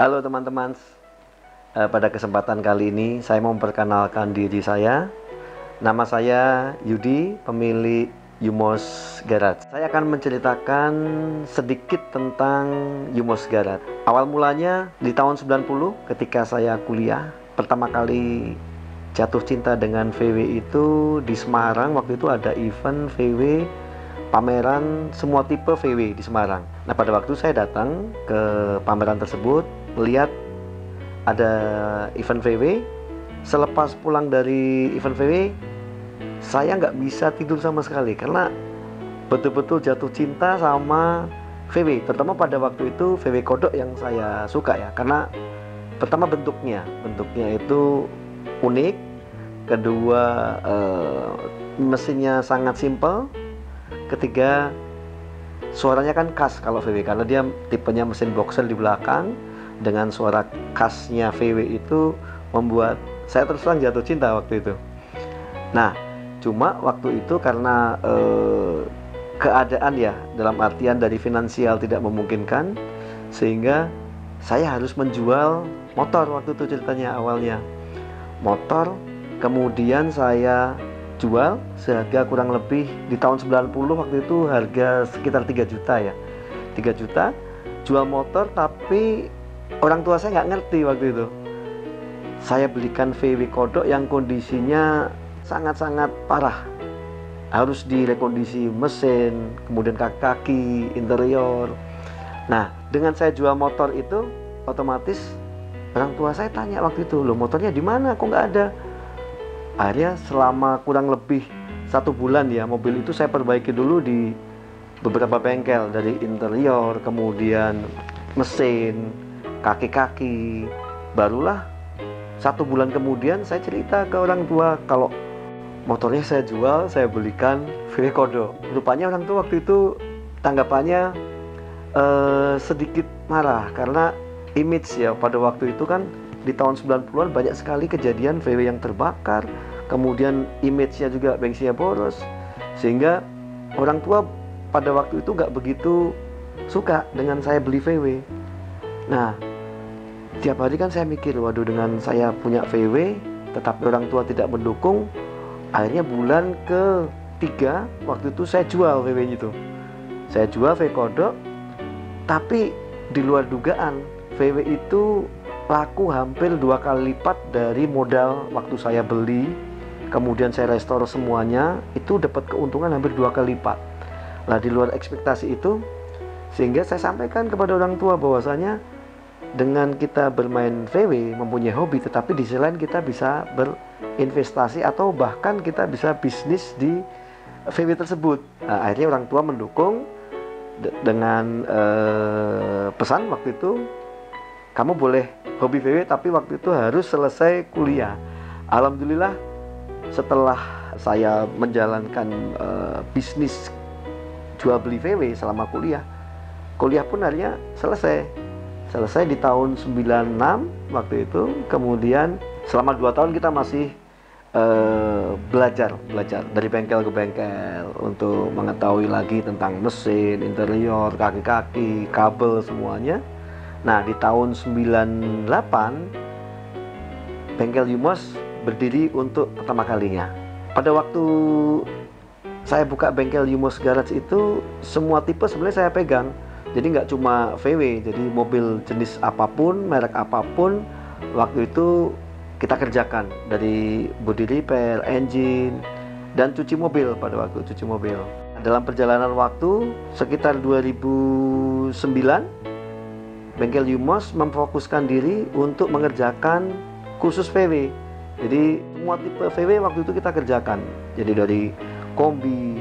Halo teman-teman, pada kesempatan kali ini saya mau memperkenalkan diri saya. Nama saya Yudi, pemilik Yumos Garage. Saya akan menceritakan sedikit tentang Yumos Garage. Awal mulanya di tahun 90 ketika saya kuliah, pertama kali jatuh cinta dengan VW itu di Semarang. Waktu itu ada event VW, pameran semua tipe VW di Semarang. Nah, pada waktu saya datang ke pameran tersebut, melihat ada event VW. Selepas pulang dari event VW, saya nggak bisa tidur sama sekali karena betul-betul jatuh cinta sama VW. Terutama pada waktu itu VW kodok yang saya suka ya, karena pertama bentuknya itu unik, kedua mesinnya sangat simpel, ketiga suaranya kan khas kalau VW karena dia tipenya mesin boxer di belakang. Dengan suara khasnya VW itu membuat saya terus terang jatuh cinta waktu itu. Nah, cuma waktu itu karena keadaan ya, dalam artian dari finansial tidak memungkinkan, sehingga saya harus menjual motor. Waktu itu ceritanya awalnya motor, kemudian saya jual seharga kurang lebih di tahun 90 waktu itu harga sekitar 3 juta ya, 3 juta jual motor. Tapi orang tua saya nggak ngerti waktu itu. Saya belikan VW kodok yang kondisinya sangat-sangat parah, harus direkondisi mesin, kemudian kaki-kaki, interior. Nah, dengan saya jual motor itu, otomatis orang tua saya tanya waktu itu, loh motornya di mana? Kok nggak ada? Akhirnya selama kurang lebih 1 bulan ya, mobil itu saya perbaiki dulu di beberapa bengkel, dari interior, kemudian mesin, kaki-kaki. Barulah 1 bulan kemudian saya cerita ke orang tua kalau motornya saya jual, saya belikan VW kodok. Rupanya orang tua waktu itu tanggapannya sedikit marah karena image ya, pada waktu itu kan di tahun 90-an banyak sekali kejadian VW yang terbakar, kemudian image-nya juga bensinnya boros, sehingga orang tua pada waktu itu nggak begitu suka dengan saya beli VW. Nah, tiap hari kan saya mikir, waduh, dengan saya punya VW tetapi orang tua tidak mendukung. Akhirnya bulan ke-3 waktu itu saya jual VW itu. Saya jual VW kodok, tapi di luar dugaan VW itu laku hampir 2 kali lipat dari modal waktu saya beli. Kemudian saya restore semuanya, itu dapat keuntungan hampir 2 kali lipat. Nah, di luar ekspektasi itu, sehingga saya sampaikan kepada orang tua bahwasanya dengan kita bermain VW, mempunyai hobi, tetapi di sisi lain kita bisa berinvestasi atau bahkan kita bisa bisnis di VW tersebut. Nah, akhirnya orang tua mendukung dengan pesan waktu itu, kamu boleh hobi VW tapi waktu itu harus selesai kuliah. Alhamdulillah setelah saya menjalankan bisnis jual beli VW selama kuliah pun akhirnya selesai di tahun 96 waktu itu. Kemudian selama 2 tahun kita masih belajar dari bengkel ke bengkel untuk mengetahui lagi tentang mesin, interior, kaki-kaki, kabel, semuanya. Nah, di tahun 98 bengkel Yumos berdiri untuk pertama kalinya. Pada waktu saya buka bengkel Yumos Garage itu, semua tipe sebenarnya saya pegang. Jadi nggak cuma VW, jadi mobil jenis apapun, merek apapun, waktu itu kita kerjakan, dari body repair, engine, dan cuci mobil. Pada waktu cuci mobil, dalam perjalanan waktu sekitar 2009, bengkel Yumos memfokuskan diri untuk mengerjakan khusus VW. Jadi semua tipe VW waktu itu kita kerjakan. Jadi dari kombi,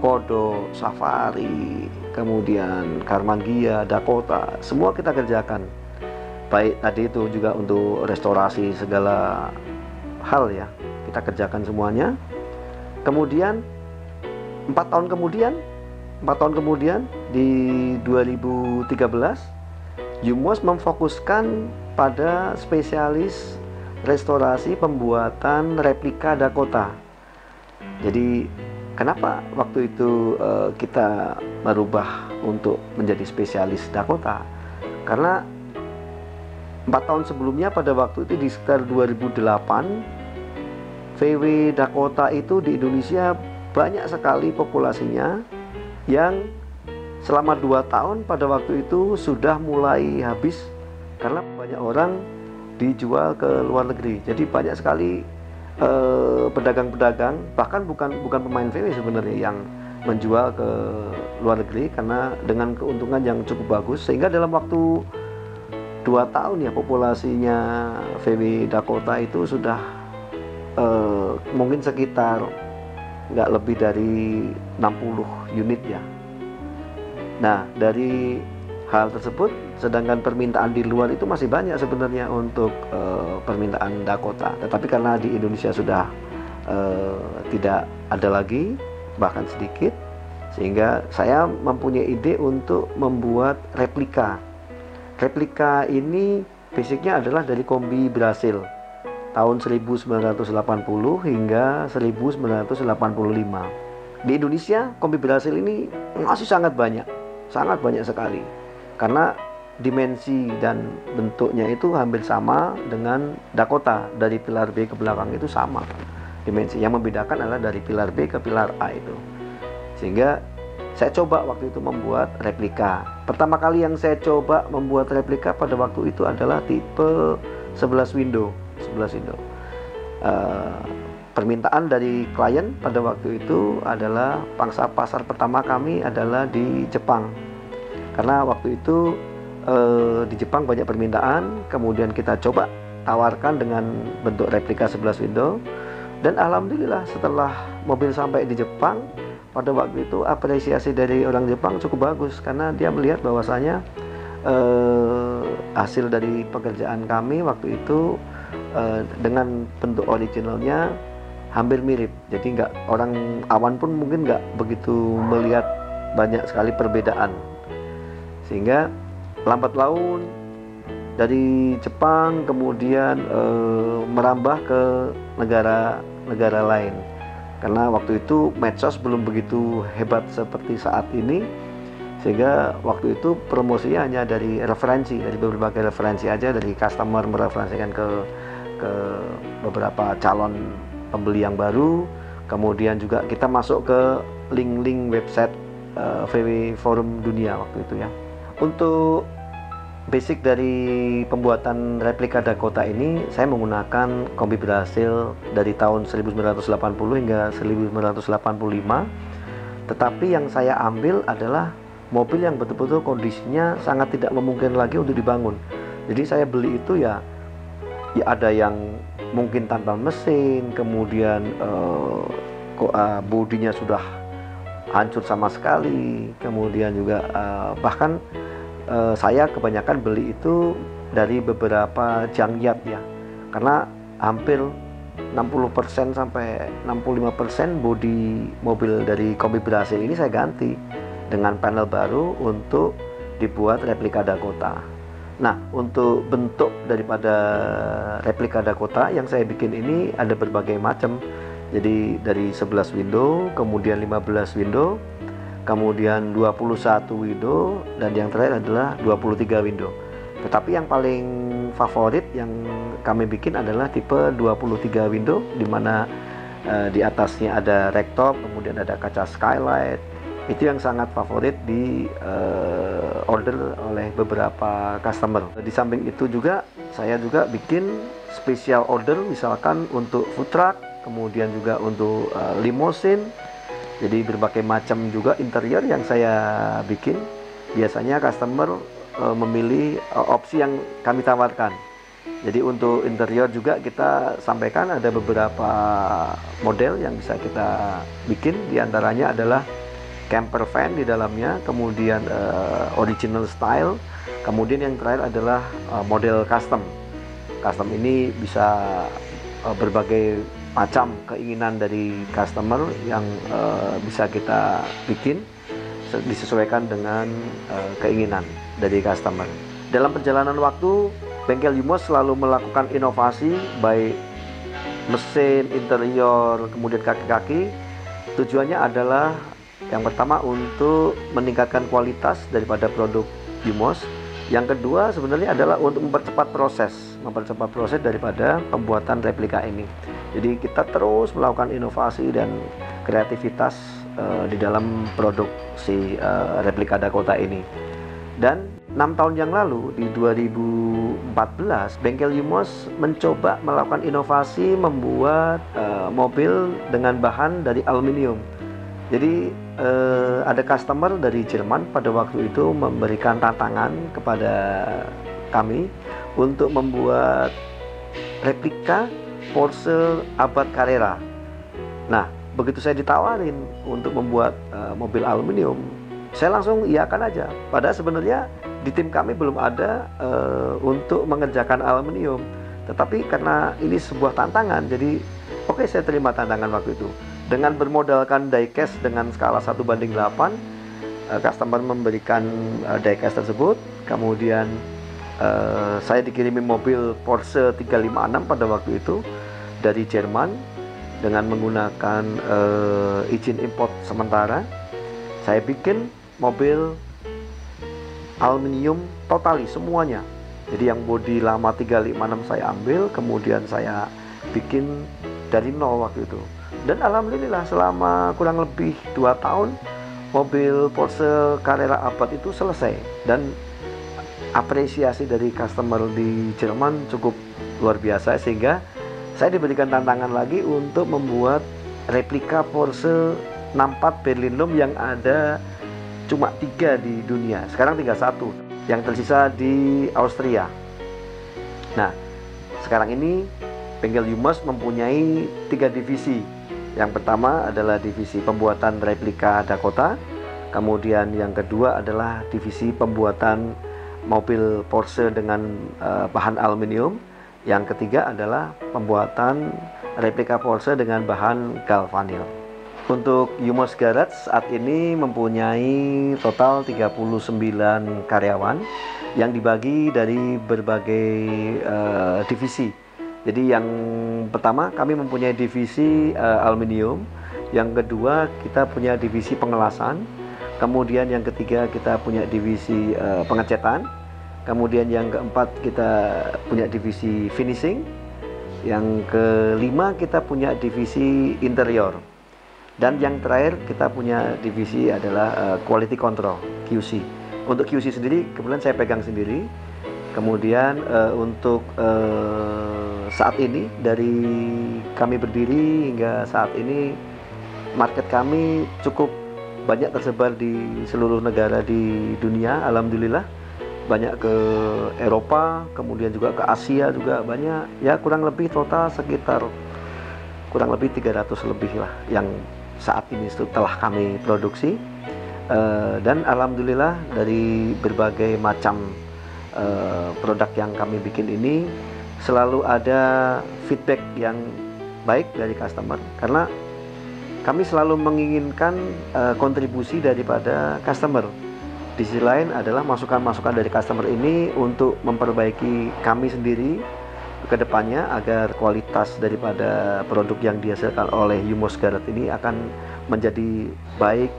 kodok, safari, kemudian Karmann Ghia, Dakota, semua kita kerjakan. Baik tadi itu juga untuk restorasi segala hal ya, kita kerjakan semuanya. Kemudian 4 tahun kemudian di 2013, Yumos memfokuskan pada spesialis restorasi pembuatan replika Dakota. Jadi kenapa waktu itu kita merubah untuk menjadi spesialis Dakota? Karena 4 tahun sebelumnya pada waktu itu di sekitar 2008, VW Dakota itu di Indonesia banyak sekali populasinya, yang selama 2 tahun pada waktu itu sudah mulai habis karena banyak orang dijual ke luar negeri. Jadi banyak sekali pedagang-pedagang, bahkan bukan pemain VW sebenarnya, yang menjual ke luar negeri karena dengan keuntungan yang cukup bagus, sehingga dalam waktu 2 tahun ya populasinya VW Dakota itu sudah mungkin sekitar nggak lebih dari 60 unit ya. Nah, dari hal tersebut, sedangkan permintaan di luar itu masih banyak sebenarnya untuk permintaan Dakota, tetapi karena di Indonesia sudah tidak ada lagi, bahkan sedikit, sehingga saya mempunyai ide untuk membuat replika. Replika ini basicnya adalah dari kombi Brasil tahun 1980 hingga 1985. Di Indonesia kombi Brasil ini masih sangat banyak sekali, karena dimensi dan bentuknya itu hampir sama dengan Dakota. Dari pilar B ke belakang itu sama dimensi, yang membedakan adalah dari pilar B ke pilar A itu. Sehingga saya coba waktu itu membuat replika. Pertama kali yang saya coba membuat replika pada waktu itu adalah tipe 11 window. Permintaan dari klien pada waktu itu adalah pangsa pasar pertama kami adalah di Jepang, karena waktu itu di Jepang banyak permintaan. Kemudian kita coba tawarkan dengan bentuk replika 11 window, dan alhamdulillah setelah mobil sampai di Jepang, pada waktu itu apresiasi dari orang Jepang cukup bagus, karena dia melihat bahwasanya hasil dari pekerjaan kami waktu itu dengan bentuk originalnya hampir mirip. Jadi orang awan pun mungkin nggak begitu melihat banyak sekali perbedaan. Sehingga lambat laun dari Jepang kemudian merambah ke negara lain, karena waktu itu medsos belum begitu hebat seperti saat ini, sehingga waktu itu promosinya hanya dari berbagai referensi aja, dari customer mereferensikan ke beberapa calon pembeli yang baru. Kemudian juga kita masuk ke link-link website VW Forum Dunia waktu itu ya. Untuk basic dari pembuatan replika Dakota ini, saya menggunakan kombi Brasil dari tahun 1980 hingga 1985. Tetapi yang saya ambil adalah mobil yang betul-betul kondisinya sangat tidak memungkinkan lagi untuk dibangun. Jadi saya beli itu ya ada yang mungkin tanpa mesin, kemudian bodinya sudah hancur sama sekali, kemudian juga bahkan saya kebanyakan beli itu dari beberapa junkyard ya, karena hampir 60% sampai 65% bodi mobil dari kombi Brasil ini saya ganti dengan panel baru untuk dibuat replika Dakota. Nah, untuk bentuk daripada replika Dakota yang saya bikin ini ada berbagai macam. Jadi dari 11 window, kemudian 15 window, kemudian 21 window, dan yang terakhir adalah 23 window. Tetapi yang paling favorit yang kami bikin adalah tipe 23 window, di mana di atasnya ada rooftop, kemudian ada kaca skylight. Itu yang sangat favorit di order oleh beberapa customer. Di samping itu juga saya juga bikin special order, misalkan untuk food truck, kemudian juga untuk limousine. Jadi berbagai macam juga interior yang saya bikin. Biasanya customer memilih opsi yang kami tawarkan. Jadi untuk interior juga kita sampaikan ada beberapa model yang bisa kita bikin. Di antaranya adalah camper van di dalamnya, kemudian original style, kemudian yang terakhir adalah model custom. Custom ini bisa berbagai macam keinginan dari customer yang bisa kita bikin disesuaikan dengan keinginan dari customer. Dalam perjalanan waktu, bengkel Yumos selalu melakukan inovasi baik mesin, interior, kemudian kaki-kaki. Tujuannya adalah yang pertama untuk meningkatkan kualitas daripada produk Yumos, Yang kedua sebenarnya adalah untuk mempercepat proses daripada pembuatan replika ini. Jadi kita terus melakukan inovasi dan kreativitas di dalam produksi replika Dakota ini. Dan 6 tahun yang lalu di 2014 bengkel Yumos mencoba melakukan inovasi membuat mobil dengan bahan dari aluminium. Jadi ada customer dari Jerman pada waktu itu memberikan tantangan kepada kami untuk membuat replika Porsche Abarth Carrera. Nah, begitu saya ditawarin untuk membuat mobil aluminium, saya langsung iyakan aja. Padahal sebenarnya di tim kami belum ada untuk mengerjakan aluminium. Tetapi karena ini sebuah tantangan, jadi oke, saya terima tantangan waktu itu. Dengan bermodalkan diecast dengan skala 1:8, customer memberikan diecast tersebut. Kemudian saya dikirimi mobil Porsche 356 pada waktu itu dari Jerman dengan menggunakan izin import sementara. Saya bikin mobil aluminium totali semuanya. Jadi yang bodi lama 356 saya ambil, kemudian saya bikin dari nol waktu itu. Dan alhamdulillah selama kurang lebih 2 tahun mobil Porsche Carrera Abarth itu selesai, dan apresiasi dari customer di Jerman cukup luar biasa, sehingga saya diberikan tantangan lagi untuk membuat replika Porsche 64 Berlinlum yang ada cuma 3 di dunia. Sekarang tinggal 1 yang tersisa di Austria. Nah, sekarang ini bengkel Yumos mempunyai 3 divisi. Yang pertama adalah divisi pembuatan replika Dakota, kemudian yang kedua adalah divisi pembuatan mobil Porsche dengan bahan aluminium, yang ketiga adalah pembuatan replika Porsche dengan bahan galvanil. Untuk Yumos Garage saat ini mempunyai total 39 karyawan yang dibagi dari berbagai divisi. Jadi yang pertama kami mempunyai divisi aluminium, yang kedua kita punya divisi pengelasan, kemudian yang ketiga kita punya divisi pengecetan, kemudian yang keempat kita punya divisi finishing, yang kelima kita punya divisi interior, dan yang terakhir kita punya divisi adalah quality control, QC. Untuk QC sendiri kebetulan saya pegang sendiri. Kemudian untuk saat ini dari kami berdiri hingga saat ini market kami cukup banyak tersebar di seluruh negara di dunia, alhamdulillah. Banyak ke Eropa, kemudian juga ke Asia juga banyak. Ya kurang lebih total sekitar kurang lebih 300 lebih lah yang saat ini telah kami produksi. Dan alhamdulillah dari berbagai macam produk yang kami bikin ini selalu ada feedback yang baik dari customer, karena kami selalu menginginkan kontribusi daripada customer. Di sisi lain adalah masukan-masukan dari customer ini untuk memperbaiki kami sendiri ke depannya agar kualitas daripada produk yang dihasilkan oleh Yumos Garage ini akan menjadi baik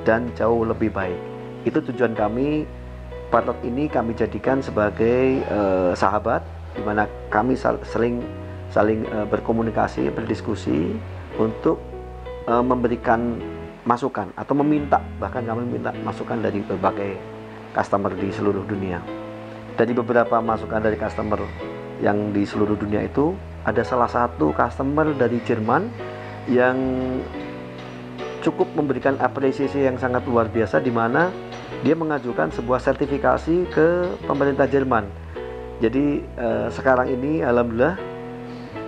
dan jauh lebih baik. Itu tujuan kami. Partner ini kami jadikan sebagai sahabat, di mana kami saling berkomunikasi, berdiskusi untuk memberikan masukan atau bahkan kami meminta masukan dari berbagai customer di seluruh dunia. Dari beberapa masukan dari customer yang di seluruh dunia itu, ada salah satu customer dari Jerman yang cukup memberikan apresiasi yang sangat luar biasa, di mana dia mengajukan sebuah sertifikasi ke pemerintah Jerman. Jadi sekarang ini alhamdulillah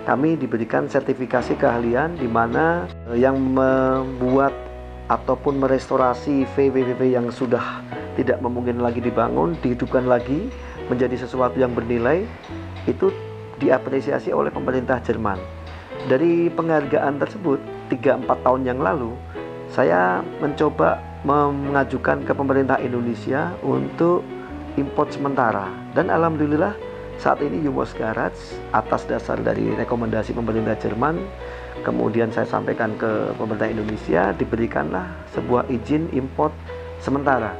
kami diberikan sertifikasi keahlian, di mana yang membuat ataupun merestorasi VW yang sudah tidak memungkinkan lagi dibangun, dihidupkan lagi menjadi sesuatu yang bernilai, itu diapresiasi oleh pemerintah Jerman. Dari penghargaan tersebut 3-4 tahun yang lalu, saya mencoba mengajukan ke pemerintah Indonesia untuk import sementara, dan alhamdulillah saat ini Yumos Garage atas dasar dari rekomendasi pemerintah Jerman, kemudian saya sampaikan ke pemerintah Indonesia, diberikanlah sebuah izin import sementara.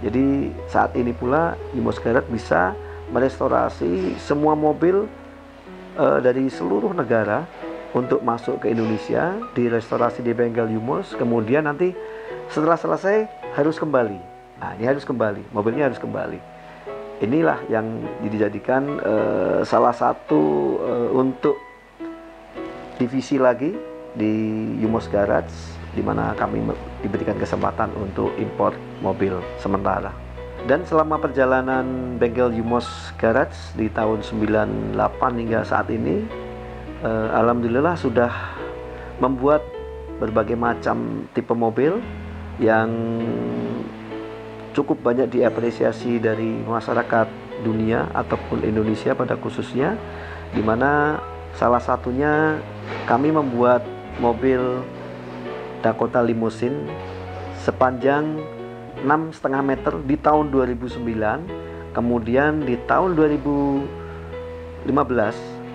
Jadi saat ini pula Yumos Garage bisa merestorasi semua mobil dari seluruh negara untuk masuk ke Indonesia, direstorasi di bengkel Yumos, kemudian nanti setelah selesai harus kembali. Nah, ini harus kembali, mobilnya harus kembali. Inilah yang dijadikan salah satu untuk divisi lagi di Yumos Garage, di mana kami diberikan kesempatan untuk impor mobil sementara. Dan selama perjalanan bengkel Yumos Garage di tahun 98 hingga saat ini, alhamdulillah sudah membuat berbagai macam tipe mobil yang cukup banyak diapresiasi dari masyarakat dunia ataupun Indonesia pada khususnya, di mana salah satunya kami membuat mobil Dakota Limousine sepanjang 6,5 meter di tahun 2009. Kemudian di tahun 2015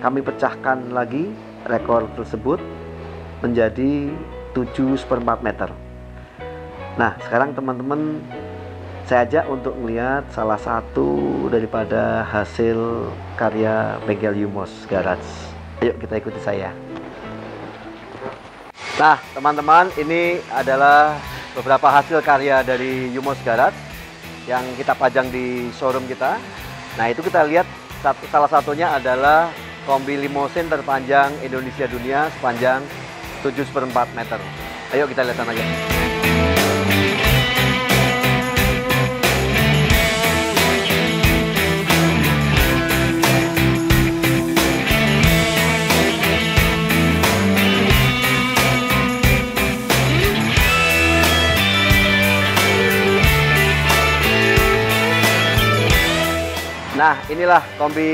kami pecahkan lagi rekor tersebut menjadi 7,4 meter. Nah, sekarang teman-teman, saya ajak untuk melihat salah satu daripada hasil karya bengkel Yumos Garage. Ayo kita ikuti saya. Nah, teman-teman, ini adalah beberapa hasil karya dari Yumos Garage yang kita pajang di showroom kita. Nah, itu kita lihat salah satunya adalah kombi limousine terpanjang Indonesia dunia sepanjang 7,4 meter. Ayo kita lihat aja. Nah, inilah kombi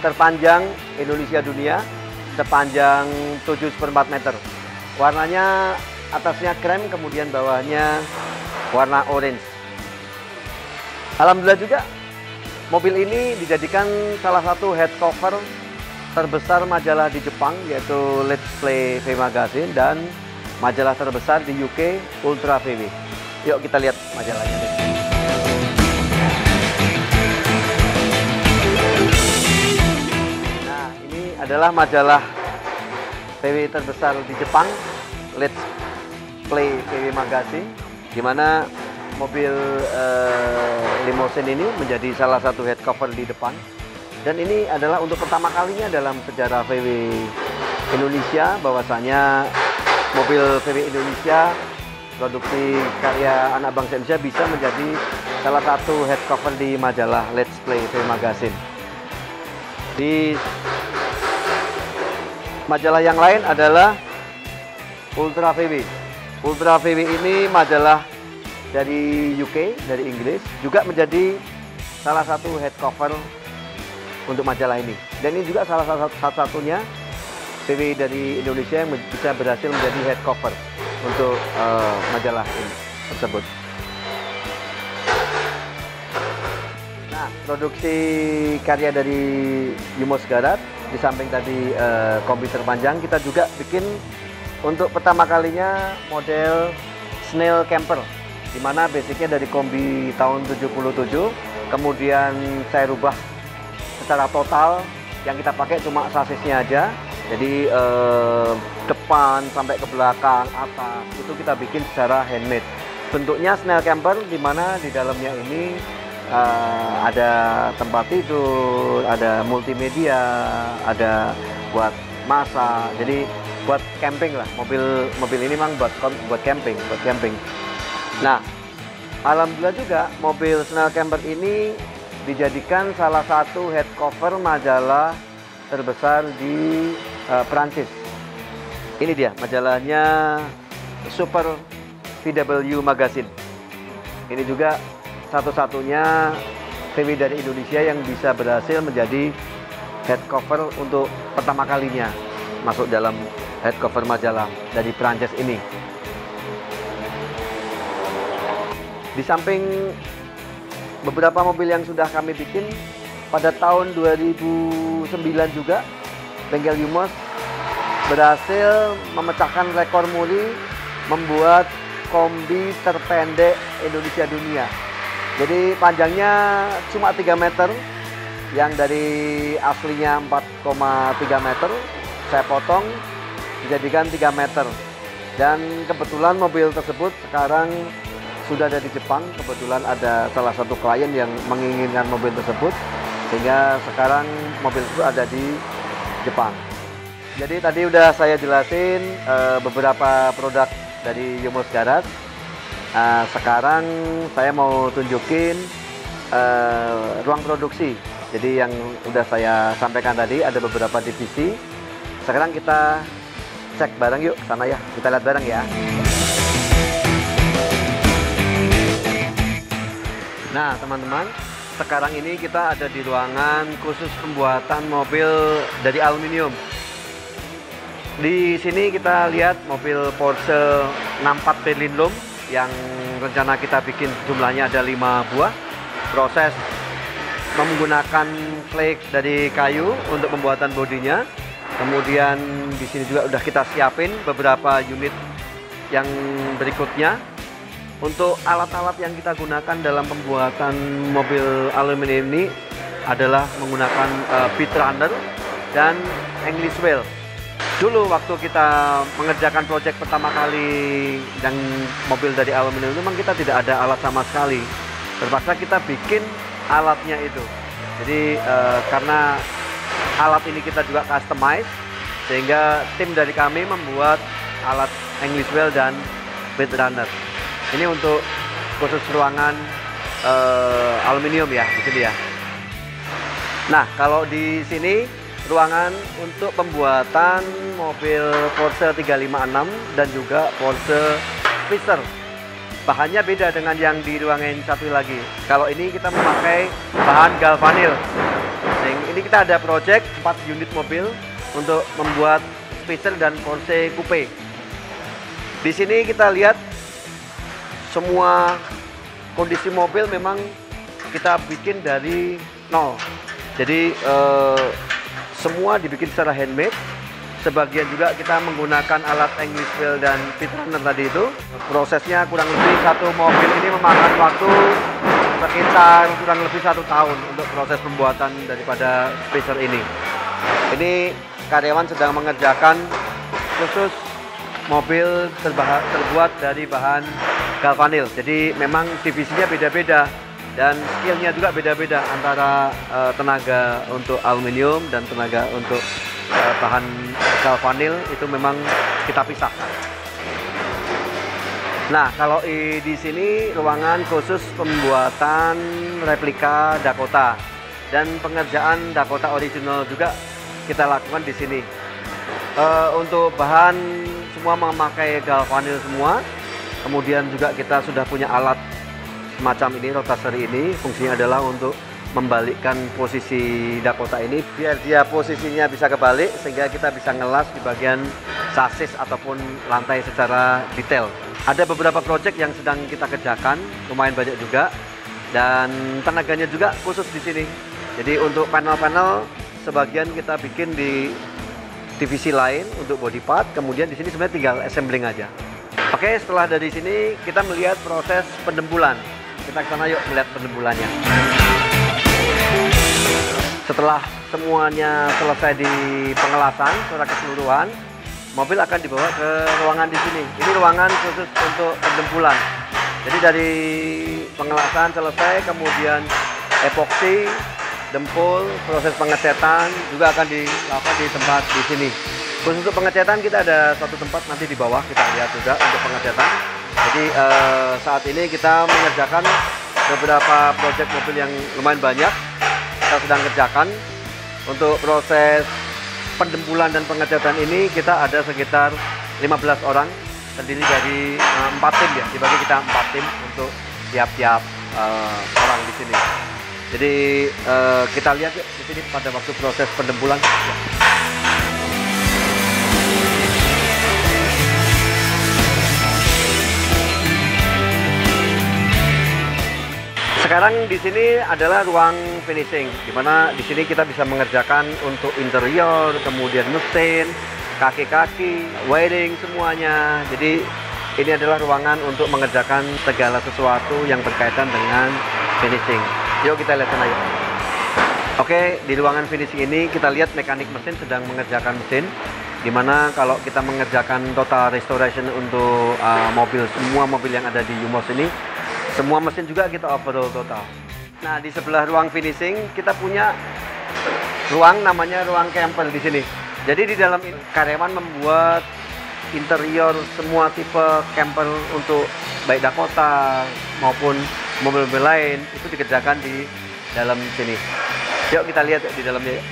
terpanjang Indonesia dunia sepanjang 7,4 meter. Warnanya atasnya krem, kemudian bawahnya warna orange. Alhamdulillah juga mobil ini dijadikan salah satu head cover terbesar majalah di Jepang, yaitu Let's Play V Magazine, dan majalah terbesar di UK, Ultra VW. Yuk kita lihat majalahnya deh. Adalah majalah VW terbesar di Jepang, Let's Play VW Magazine, di mana mobil limousine ini menjadi salah satu head cover di depan. Dan ini adalah untuk pertama kalinya dalam sejarah VW Indonesia bahwasanya mobil VW Indonesia produksi karya anak bangsa Indonesia bisa menjadi salah satu head cover di majalah Let's Play VW Magazine. Di majalah yang lain adalah Ultra VW. Ultra VW ini majalah dari UK, dari Inggris, juga menjadi salah satu head cover untuk majalah ini. Dan ini juga salah satunya VW dari Indonesia yang bisa berhasil menjadi head cover untuk majalah ini tersebut. Nah, produksi karya dari Yumos Garage, di samping tadi kombi terpanjang, kita juga bikin untuk pertama kalinya model Snail Camper, di mana basicnya dari kombi tahun 77, kemudian saya rubah secara total. Yang kita pakai cuma sasisnya aja, jadi depan sampai ke belakang, atas itu kita bikin secara handmade. Bentuknya Snail Camper, di mana di dalamnya ini ada tempat tidur, ada multimedia, ada buat masak, jadi buat camping lah. Mobil ini memang buat camping, Nah, alhamdulillah juga mobil Snail Camper ini dijadikan salah satu head cover majalah terbesar di Perancis. Ini dia majalahnya, Super VW Magazine. Ini juga satu-satunya VW dari Indonesia yang bisa berhasil menjadi head cover untuk pertama kalinya masuk dalam head cover majalah dari Prancis ini. Di samping beberapa mobil yang sudah kami bikin, pada tahun 2009 juga bengkel Yumos berhasil memecahkan rekor muri membuat kombi terpendek Indonesia dunia. Jadi panjangnya cuma 3 meter, yang dari aslinya 4,3 meter, saya potong dijadikan 3 meter. Dan kebetulan mobil tersebut sekarang sudah ada di Jepang. Kebetulan ada salah satu klien yang menginginkan mobil tersebut, sehingga sekarang mobil itu ada di Jepang. Jadi tadi udah saya jelasin beberapa produk dari Yumos Garage. Sekarang saya mau tunjukin ruang produksi. Jadi yang udah saya sampaikan tadi ada beberapa divisi. Sekarang kita cek bareng yuk sana ya. Kita lihat bareng ya. Nah teman-teman, sekarang ini kita ada di ruangan khusus pembuatan mobil dari aluminium. Di sini kita lihat mobil Porsche 64 Berlin yang rencana kita bikin jumlahnya ada 5 buah. Proses menggunakan flake dari kayu untuk pembuatan bodinya. Kemudian di sini juga udah kita siapin beberapa unit yang berikutnya. Untuk alat-alat yang kita gunakan dalam pembuatan mobil aluminium ini adalah menggunakan pit runner dan English wheel. Dulu waktu kita mengerjakan proyek pertama kali dan mobil dari aluminium, memang kita tidak ada alat sama sekali. Terpaksa kita bikin alatnya itu. Jadi karena alat ini kita juga customize, sehingga tim dari kami membuat alat English wheel dan pit runner. Ini untuk khusus ruangan aluminium ya, di sini ya. Nah, kalau di sini ruangan untuk pembuatan mobil Porsche 356 dan juga Porsche Spicer. Bahannya beda dengan yang di ruangan satu lagi. Kalau ini kita memakai bahan galvanil. Ini kita ada project 4 unit mobil untuk membuat Spicer dan Porsche Coupe. Di sini kita lihat semua kondisi mobil memang kita bikin dari nol. Jadi semua dibikin secara handmade. Sebagian juga kita menggunakan alat English wheel dan pit runner tadi itu. Prosesnya kurang lebih satu mobil ini memakan waktu sekitar kurang lebih 1 tahun untuk proses pembuatan daripada Spicer ini. Ini karyawan sedang mengerjakan khusus mobil terbuat dari bahan galvanil. Jadi memang divisinya beda-beda dan skillnya juga beda-beda antara tenaga untuk aluminium dan tenaga untuk bahan galvanil itu memang kita pisahkan. Nah, kalau di sini ruangan khusus pembuatan replika Dakota dan pengerjaan Dakota original juga kita lakukan di sini. Untuk bahan semua memakai galvanil semua. Kemudian juga kita sudah punya alat semacam ini, rotisserie ini. Fungsinya adalah untuk membalikkan posisi Dakota ini biar dia posisinya bisa kebalik sehingga kita bisa ngelas di bagian sasis ataupun lantai secara detail. Ada beberapa proyek yang sedang kita kerjakan, lumayan banyak juga, dan tenaganya juga khusus di sini. Jadi untuk panel-panel sebagian kita bikin di divisi lain untuk body part, kemudian di sini sebenarnya tinggal assembling aja. Oke, setelah dari sini kita melihat proses pendembulan. Kita ke sana yuk melihat pendembulannya. Setelah semuanya selesai di pengelasan secara keseluruhan, mobil akan dibawa ke ruangan di sini. Ini ruangan khusus untuk pendembulan. Jadi dari pengelasan selesai, kemudian epoksi, dempul, proses pengecetan juga akan dilakukan di tempat di sini. Khusus untuk pengecetan kita ada satu tempat nanti di bawah, kita lihat juga untuk pengecetan. Jadi saat ini kita mengerjakan beberapa proyek mobil yang lumayan banyak. Kita sedang kerjakan. Untuk proses pendembulan dan pengecatan ini kita ada sekitar 15 orang, terdiri dari 4 tim ya, dibagi kita 4 tim untuk tiap-tiap orang di sini. Jadi kita lihat yuk di sini pada waktu proses pendembulan. Ya. Sekarang di sini adalah ruang finishing, di mana di sini kita bisa mengerjakan untuk interior, kemudian mesin, kaki-kaki, wiring semuanya. Jadi ini adalah ruangan untuk mengerjakan segala sesuatu yang berkaitan dengan finishing. Yuk kita lihat sana yuk. Oke, di ruangan finishing ini kita lihat mekanik mesin sedang mengerjakan mesin. Dimana kalau kita mengerjakan total restoration untuk mobil, semua mobil yang ada di Yumos ini, semua mesin juga kita overhaul total. Nah, di sebelah ruang finishing kita punya ruang namanya ruang camper di sini. Jadi di dalam karyawan membuat interior semua tipe camper untuk baik Dakota maupun mobil-mobil lain itu dikerjakan di dalam sini. Yuk kita lihat di dalamnya.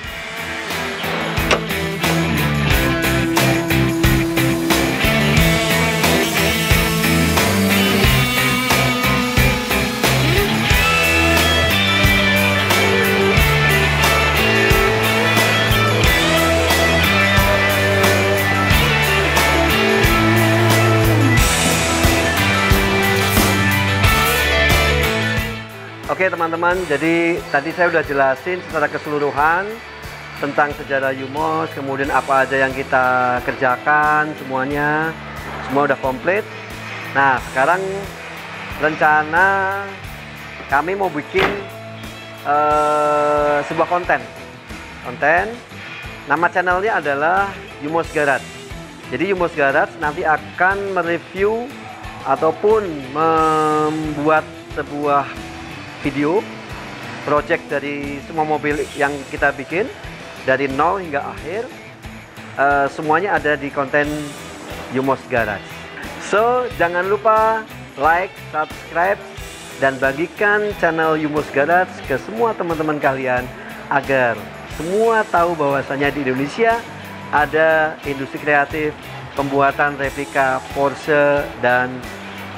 Oke teman-teman, jadi tadi saya udah jelasin secara keseluruhan tentang sejarah Yumos, kemudian apa aja yang kita kerjakan, semuanya semua udah komplit. Nah sekarang rencana kami mau bikin sebuah konten. Nama channelnya adalah Yumos Garage. Jadi Yumos Garage nanti akan mereview ataupun membuat sebuah video project dari semua mobil yang kita bikin dari nol hingga akhir, semuanya ada di konten Yumos Garage. So jangan lupa like, subscribe, dan bagikan channel Yumos Garage ke semua teman-teman kalian agar semua tahu bahwasanya di Indonesia ada industri kreatif pembuatan replika Porsche dan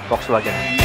Volkswagen.